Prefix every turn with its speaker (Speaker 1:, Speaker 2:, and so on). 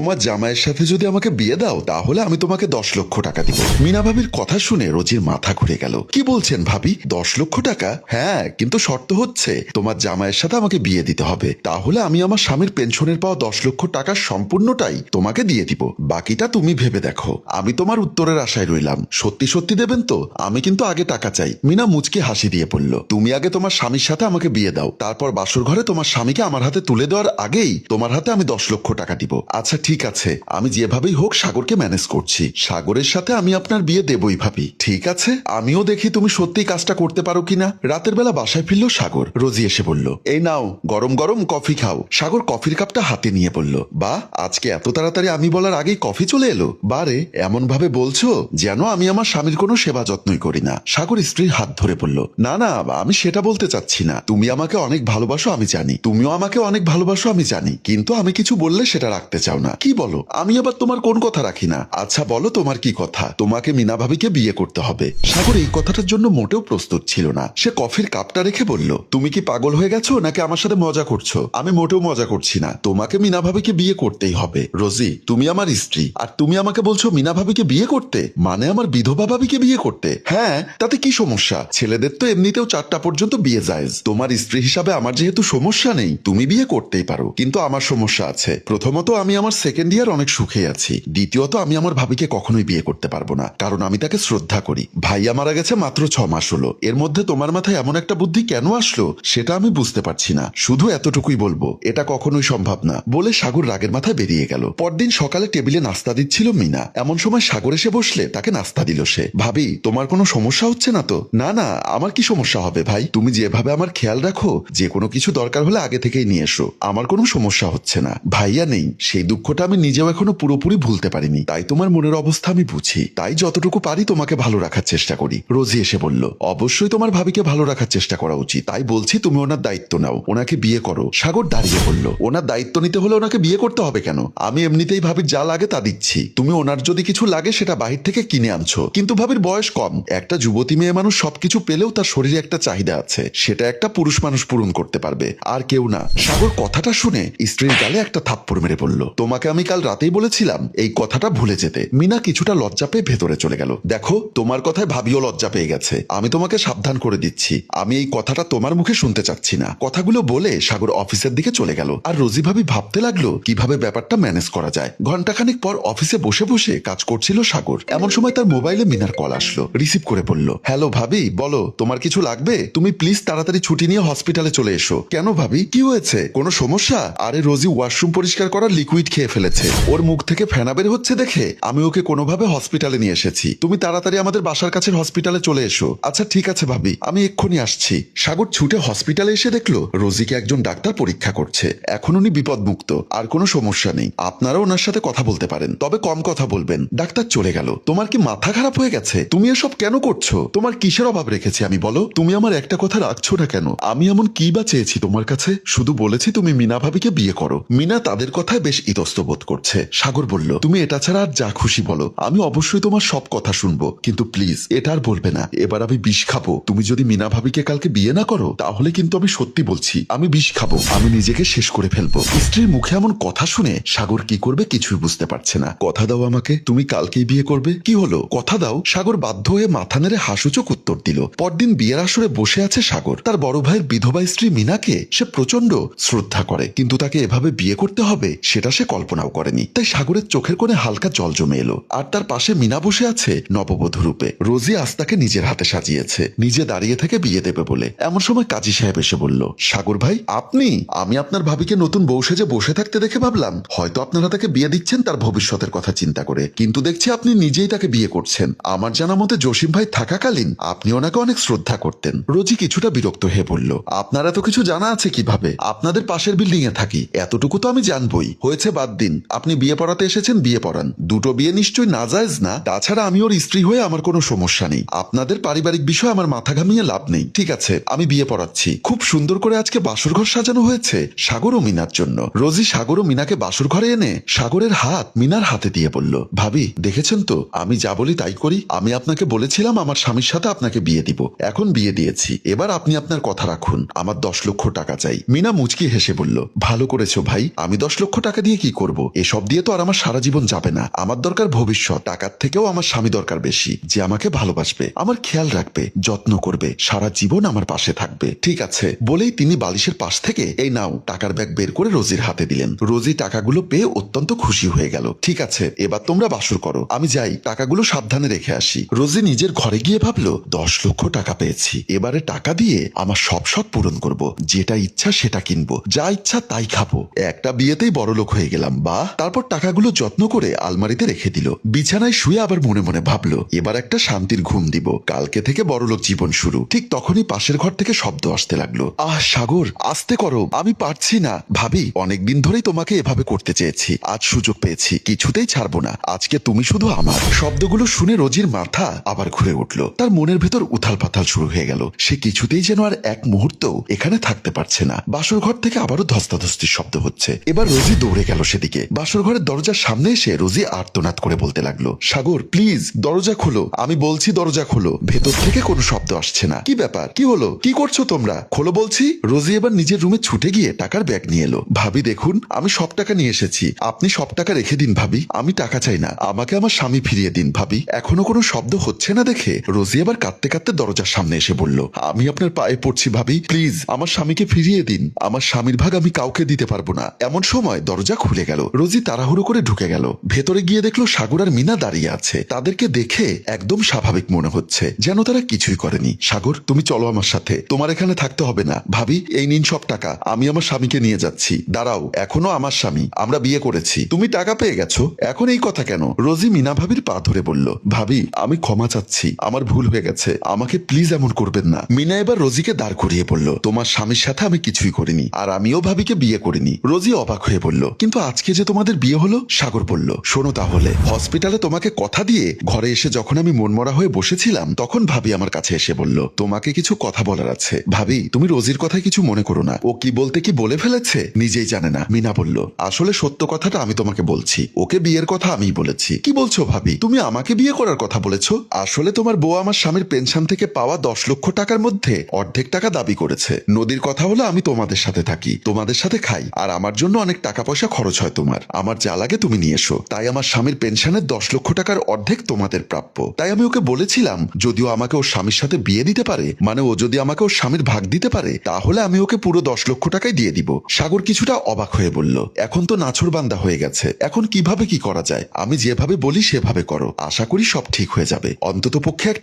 Speaker 1: তোমার জামাইয়ের সাথে যদি আমাকে বিয়ে দাও তাহলে আমি তোমাকে 10 লক্ষ টাকা দিব। মিনা ভাবির কথা শুনে রোজির মাথা ঘুরে গেল। কি বলছেন ভাবি, 10 লক্ষ টাকা? হ্যাঁ, কিন্তু শর্ত হচ্ছে তোমার জামাইয়ের সাথে আমাকে বিয়ে দিতে হবে, তাহলে আমি আমার স্বামীর পেনশনের পাওয়া 10 লক্ষ টাকার সম্পূর্ণটাই তোমাকে দিয়ে দিব, বাকিটা তুমি ভেবে দেখো। আমি তোমার উত্তরের আশায় রইলাম। সত্যি সত্যি দেবেন তো? আমি কিন্তু আগে টাকা চাই। মিনা মুচকি হাসি দিয়ে বলল, তুমি আগে তোমার স্বামীর সাথে আমাকে বিয়ে দাও, তারপর বাসর ঘরে তোমার স্বামীকে আমার হাতে তুলে দেওয়ার আগেই তোমার হাতে আমি 10 লক্ষ টাকা দিব। আচ্ছা ঠিক আছে, আমি যেভাবেই হোক সাগরকে ম্যানেজ করছি। সাগরের সাথে আমি আপনার বিয়ে দেবই ভাবি। ঠিক আছে, আমিও দেখি তুমি সত্যি কাজটা করতে পারো কিনা। রাতের বেলা বাসায় ফিরল সাগর। রোজি এসে বলল, এই নাও গরম গরম কফি খাও। সাগর কফির কাপটা হাতে নিয়ে বলল, বা আজকে এত তাড়াতাড়ি আমি বলার আগেই কফি চলে এলো। বারে এমন ভাবে বলছো যেন আমি আমার স্বামীর কোনো সেবা যত্নই করি না। সাগর স্ত্রীর হাত ধরে বলল, না না, আমি সেটা বলতে চাচ্ছি না। তুমি আমাকে অনেক ভালোবাসো আমি জানি, তুমিও আমাকে অনেক ভালোবাসো আমি জানি, কিন্তু আমি কিছু বললে সেটা রাখতে চাও না। কি বলো? আমি আবার তোমার কোন কথা রাখি না? আচ্ছা বলো তোমার কি কথা? তোমাকে মিনা ভাবিকে বিয়ে করতে হবে। সাগর এই কথাটার জন্য মোটেও প্রস্তুত ছিল না। সে কফির কাপটা রেখে বলল, তুমি কি পাগল হয়ে গেছো নাকি আমার সাথে মজা করছো? আমি মোটেও মজা করছি না। তোমাকে মিনা ভাবিকে বিয়ে করতেই হবে। রোজি, তুমি আমার স্ত্রী, আর তুমি আমাকে বলছো মিনা ভাবিকে বিয়ে করতে, মানে আমার বিধবা ভাবিকে বিয়ে করতে? হ্যাঁ, তাতে কি সমস্যা? ছেলেদের তো এমনিতেও 4টা পর্যন্ত বিয়ে জায়েজ। তোমার স্ত্রী হিসাবে আমার যেহেতু সমস্যা নেই, তুমি বিয়ে করতেই পারো, কিন্তু আমার সমস্যা আছে। প্রথমত আমি আমার সেকেন্ড ইয়ার অনেক সুখে আছি। দ্বিতীয়ত আমি আমার ভাবিকে কখনোই বিয়ে করতে পারবো না, কারণ আমি তাকে শ্রদ্ধা করি। ভাইয়া মারা গেছে মাত্র 6 মাস হলো, এর মধ্যে তোমার মাথায় এমন একটা বুদ্ধি কেন আসলো সেটা আমি বুঝতে পারছি না। শুধু এতটুকুই বলবো, এটা কখনোই সম্ভব না। বলে সাগর রাগের মাথায় বেরিয়ে গেল। পরদিন সকালে টেবিলে নাস্তা দিচ্ছিল মিনা। এমন সময় সাগর এসে বসলে তাকে নাস্তা দিল সে। ভাবি, তোমার কোনো সমস্যা হচ্ছে না তো? না না, আমার কি সমস্যা হবে ভাই? তুমি যেভাবে আমার খেয়াল রাখো, যে কোনো কিছু দরকার হলে আগে থেকেই নিয়ে এসো, আমার কোনো সমস্যা হচ্ছে না। ভাইয়া নেই, সেই দুঃখটা আমি নিজেও এখনো পুরোপুরি ভুলতে পারিনি, তাই তোমার মনের অবস্থা আমি বুঝি, তাই যতটুকু পারি তোমাকে ভালো রাখার চেষ্টা করি। রোজি এসে বলল, অবশ্যই তোমার ভাবিকে ভালো রাখার চেষ্টা করা উচিত, তাই বলছি তুমি ওনার দায়িত্ব নাও, ওনাকে বিয়ে করো। সাগর দাঁড়িয়ে বলল, ওনার দায়িত্ব নিতে হলে ওনাকে বিয়ে করতে হবে কেন? আমি এমনিতেই ভাবির যা লাগে তা দিচ্ছি, তুমি ওনার যদি কিছু লাগে সেটা বাহির থেকে কিনে আনছো। কিন্তু ভাবির বয়স কম, একটা যুবতী মেয়ে মানুষ সবকিছু পেলেও তার শরীরে একটা চাহিদা আছে, সেটা একটা পুরুষ মানুষ পূরণ করতে পারবে, আর কেউ না। সাগর কথাটা শুনে স্ত্রীর গালে একটা থাপ্পড় মেরে বলল, তোমাকে আমি কাল রাতেই বলেছিলাম এই কথাটা ভুলে যেতে। মিনা কিছুটা লজ্জা পেয়ে ভেতরে চলে গেল। দেখো, তোমার কথায় ভাবিও লজ্জা পেয়ে গেছে। আমি তোমাকে সাবধান করে দিচ্ছি, আমি এই কথাটা তোমার মুখে শুনতে চাচ্ছি না। কথাগুলো বলে সাগর অফিসের দিকে চলে গেল। আর রোজি ভাবি ভাবতে লাগলো কিভাবে ব্যাপারটা ম্যানেজ করা যায়। ঘন্টাখানিক পর অফিসে বসে বসে কাজ করছিল সাগর। এমন সময় তার মোবাইলে মিনার কল আসলো। রিসিভ করে বলল, হ্যালো ভাবি, বলো তোমার কিছু লাগবে? তুমি প্লিজ তাড়াতাড়ি ছুটি নিয়ে হসপিটালে চলে এসো। কেন ভাবি, কি হয়েছে? কোনো সমস্যা? আরে রোজি ওয়াশরুম পরিষ্কার করার লিকুইড খেয়ে ফেলেছে, ওর মুখ থেকে ফেনা বের হচ্ছে দেখে আমি ওকে কোনোভাবে হসপিটালে নিয়ে এসেছি। তুমি তাড়াতাড়ি আমাদের বাসার কাছের হসপিটালে চলে এসো। আচ্ছা ঠিক আছে ভাবি, আমি এক্ষুনি আসছি। সাগর ছুটে হসপিটালে এসে দেখলো রোজিকে একজন ডাক্তার পরীক্ষা করছে। এখন উনি বিপদমুক্ত, আর কোনো সমস্যা নেই। আপনারা ওনার সাথে কথা বলতে পারেন, তবে কম কথা বলবেন। ডাক্তার চলে গেল। তোমার কি মাথা খারাপ হয়ে গেছে? তুমি এসব কেন করছো? তোমার কিসের অভাব রেখেছি আমি, বলো? তুমি আমার একটা কথা রাখছো না কেন? আমি এমন কি বা চেয়েছি তোমার কাছে? শুধু বলেছি তুমি মিনা ভাবিকে বিয়ে করো। মিনা তাদের কথায় বেশ ইতস্ত বোধ করছে। সাগর বলল, তুমি এটা ছাড়া আর যা খুশি বলো, আমি অবশ্যই তোমার সব কথা শুনবো, কিন্তু প্লিজ এটা আর বলবে না। এবার আমি বিষ খাবো। তুমি যদি মিনা ভাবিকে কালকে বিয়ে না করো, তাহলে কিন্তু আমি সত্যি বলছি আমি বিষ খাবো, আমি নিজেকে শেষ করে ফেলবো। স্ত্রীর মুখে এমন কথা শুনে সাগর কি করবে কিছুই বুঝতে পারছে না। কথা দাও আমাকে, তুমি কালকেই বিয়ে করবে। কি হলো, কথা দাও। সাগর বাধ্য হয়ে মাথা নেড়ে হাসুচোক উত্তর দিল। পরদিন বিয়ের আসরে বসে আছে সাগর। তার বড় ভাইয়ের বিধবা স্ত্রী মিনাকে সে প্রচন্ড শ্রদ্ধা করে, কিন্তু তাকে এভাবে বিয়ে করতে হবে সেটা সে কল্পনাও করেনি। তাই সাগরের চোখের কোণে হালকা জল জমে এলো। আর তার পাশে মিনা বসে আছে নববধূ রূপে। রোজি আজ তাকে নিজের হাতে সাজিয়েছে, নিজে দাঁড়িয়ে থেকে বিয়ে দেবে বলে। এমন সময় কাজী সাহেব এসে বলল, সাগর ভাই আপনি? আমি আপনার ভাবিকে নতুন বউ সেজে বসে থাকতে দেখে ভাবলাম হয়তো আপনারা তাকে বিয়ে দিচ্ছেন তার ভবিষ্যতের কথা চিন্তা করে, কিন্তু দেখছি আপনি নিজেই তাকে বিয়ে করছেন। আমার জানা মতে জসিম ভাই থাকাকালীন আপনি ওনাকে অনেক শ্রদ্ধা করতেন। রোজি কিছুটা বিরক্ত হয়ে বলল, আপনারা তো কিছু জানা আছে কিভাবে? আপনাদের পাশের বিল্ডিং এ থাকি, এতটুকু তো আমি জানবই। হয়েছে, বাদ দিন। আপনি বিয়ে পড়াতে এসেছেন, বিয়ে পড়ান। দুটো বিয়ে নিশ্চয়ই নাজায়েজ না। তাছাড়া আমি ওর স্ত্রী হয়ে আমার কোনো সমস্যা নেই। আপনাদের পারিবারিক বিষয়ে আমার মাথা ঘামিয়ে লাভ নেই। ঠিক আছে, আমি বিয়ে পড়াচ্ছি। খুব সুন্দর করে আজকে বাসর ঘর সাজানো হয়েছে সাগর ও মিনার জন্য। রোজি সাগর ও মিনাকে বাসর ঘরে এনে সাগরের হাত মিনার হাতে দিয়ে বলল, ভাবি দেখেছেন তো আমি যা বলি তাই করি। আমি আপনাকে বলেছিলাম আমার স্বামীর সাথে আপনাকে বিয়ে দিব, এখন বিয়ে দিয়েছি। এবার আপনি আপনার কথা রাখুন। আমার 10 লক্ষ টাকা চাই। মিনা মুচকি হেসে বলল, ভালো করেছো ভাই, আমি 10 লক্ষ টাকা দিয়ে কি করব? করব। এসব দিয়ে তো আর আমার সারা জীবন যাবে না। আমার দরকার ভবিষ্যৎ। টাকার থেকেও আমার স্বামী দরকার বেশি, যে আমাকে ভালোবাসবে, আমার খেয়াল রাখবে, যত্ন করবে, সারা জীবন আমার পাশে থাকবে। ঠিক আছে বলেই তিনি বালিশের পাশ থেকে এই নাও টাকার ব্যাগ বের করে রোজির হাতে দিলেন। রোজি টাকাগুলো পেয়ে অত্যন্ত খুশি হয়ে গেল। ঠিক আছে এবার তোমরা বাসর করো, আমি যাই টাকাগুলো সাবধানে রেখে আসি। রোজি নিজের ঘরে গিয়ে ভাবলো 10 লক্ষ টাকা পেয়েছি, এবারে টাকা দিয়ে আমার সব শখ পূরণ করব, যেটা ইচ্ছা সেটা কিনবো, যা ইচ্ছা তাই খাবো, একটা বিয়েতেই বড় লোক হয়ে গেলাম। বা তারপর টাকাগুলো যত্ন করে আলমারিতে রেখে দিল। বিছানায় শুয়ে আবার মনে মনে ভাবলো এবার একটা শান্তির ঘুম দিব, কালকে থেকে বড়লোক জীবন শুরু। ঠিক তখনই পাশের ঘর থেকে শব্দ আসতে লাগলো। সাগর আস্তে করো, আমি পারছি না। ভাবি অনেকদিন ধরেই তোমাকে এভাবে করতে চেয়েছি, আজ সুযোগ পেয়েছি, কিছুতেই ছাড়বো না, আজকে তুমি শুধু আমার। শব্দগুলো শুনে রোজির মাথা আবার ঘুরে উঠলো। তার মনের ভেতর উথাল পাথাল শুরু হয়ে গেল। সে কিছুতেই যেন আর এক মুহূর্ত এখানে থাকতে পারছে না। বাসর ঘর থেকে আবারও ধস্তাধস্তির শব্দ হচ্ছে। এবার রোজি দৌড়ে গেল সেদিকে। বাসর ঘরের দরজার সামনে এসে রোজি আর্তনাদ করে বলতে লাগলো, সাগর প্লিজ দরজা খোলো, আমি বলছি দরজা খোলো। ভেতর থেকে কোনো শব্দ আসছে না। কি ব্যাপার, কি হলো, কি করছো তোমরা, খোলো বলছি। রোজি এবার নিজের রুমে ছুটে গিয়ে টাকার ব্যাগ নিয়ে এলো। ভাবি দেখুন আমি সব টাকা নিয়ে এসেছি, আপনি সব টাকা রেখে দিন ভাবি, আমি টাকা চাই না, আমাকে আমার স্বামী ফিরিয়ে দিন ভাবি। এখনো কোনো শব্দ হচ্ছে না দেখে রোজি এবার কাঁদতে কাঁদতে দরজার সামনে এসে বলল, আমি আপনার পায়ে পড়ছি ভাবি, প্লিজ আমার স্বামীকে ফিরিয়ে দিন, আমার স্বামীর ভাগ আমি কাউকে দিতে পারবো না। এমন সময় দরজা খুলে গেল। রোজি তাড়াহুড়ো করে ঢুকে গেল। ভেতরে গিয়ে দেখলো সাগর আর মিনা দাঁড়িয়ে আছে। তাদেরকে দেখে একদম স্বাভাবিক মনে হচ্ছে, যেন তারা কিছুই করেনি। সাগর তুমি চলো আমার সাথে, তোমার এখানে থাকতে হবে না। ভাবি এই নিন সব টাকা, আমি আমার স্বামীকে নিয়ে যাচ্ছি। দাঁড়াও, এখনো আমার স্বামী, আমরা বিয়ে করেছি, তুমি টাকা পেয়ে গেছো, এখন এই কথা কেন? রোজি মিনা ভাবির পা ধরে বলল, ভাবি আমি ক্ষমা চাচ্ছি, আমার ভুল হয়ে গেছে, আমাকে প্লিজ এমন করবেন না। মিনা এবার রোজিকে দাঁড় করিয়ে বলল, তোমার স্বামীর সাথে আমি কিছুই করিনি, আর আমিও ভাবিকে বিয়ে করিনি। রোজি অবাক হয়ে বলল, কিন্তু আজকে যে তোমাদের বিয়ে হলো? সাগর বলল, শোনো তাহলে, হসপিটালে তোমাকে কথা দিয়ে ঘরে এসে যখন আমি মনমরা হয়ে বসেছিলাম, তখন ভাবি আমার কাছে এসে বলল, তোমাকে কিছু কথা বলার আছে। ভাবি তুমি রোজির কথায় কিছু মনে করো না, ও কি বলতে কি বলে ফেলেছে নিজেই জানে না। মিনা বলল, আসলে সত্য কথাটা আমি তোমাকে বলছি, ওকে বিয়ের কথা আমিই বলেছি। কি বলছো ভাবি, তুমি আমাকে বিয়ে করার কথা বলেছো? আসলে তোমার বউ আমার স্বামীর পেনশন থেকে পাওয়া 10 লক্ষ টাকার মধ্যে অর্ধেক টাকা দাবি করেছে। নদীর কথা হলো আমি তোমাদের সাথে থাকি, তোমাদের সাথে খাই, আর আমার জন্য অনেক টাকা পয়সা খরচ হয় তোমার, আমার যা লাগে তুমি নিয়ে এসো। তাই আমার স্বামীর পেনশনের 10 লক্ষ টাকার অর্ধেক তোমাদের প্রাপ্য। তাই আমি ওকে বলেছিলাম যদিও আমাকে ওর স্বামীর সাথে বিয়ে দিতে পারে, মানে ও যদি আমাকে ওর স্বামীর ভাগ দিতে পারে, তাহলে আমি ওকে পুরো 10 লক্ষ টাকাই দিয়ে দিব। সাগর কিছুটা অবাক হয়ে বলল, এখন তো নাছোড়বান্দা হয়ে গেছে, এখন কিভাবে কি করা যায়? আমি যেভাবে বলি সেভাবে করো, আশা করি সব ঠিক হয়ে যাবে, অন্তত পক্ষে একটা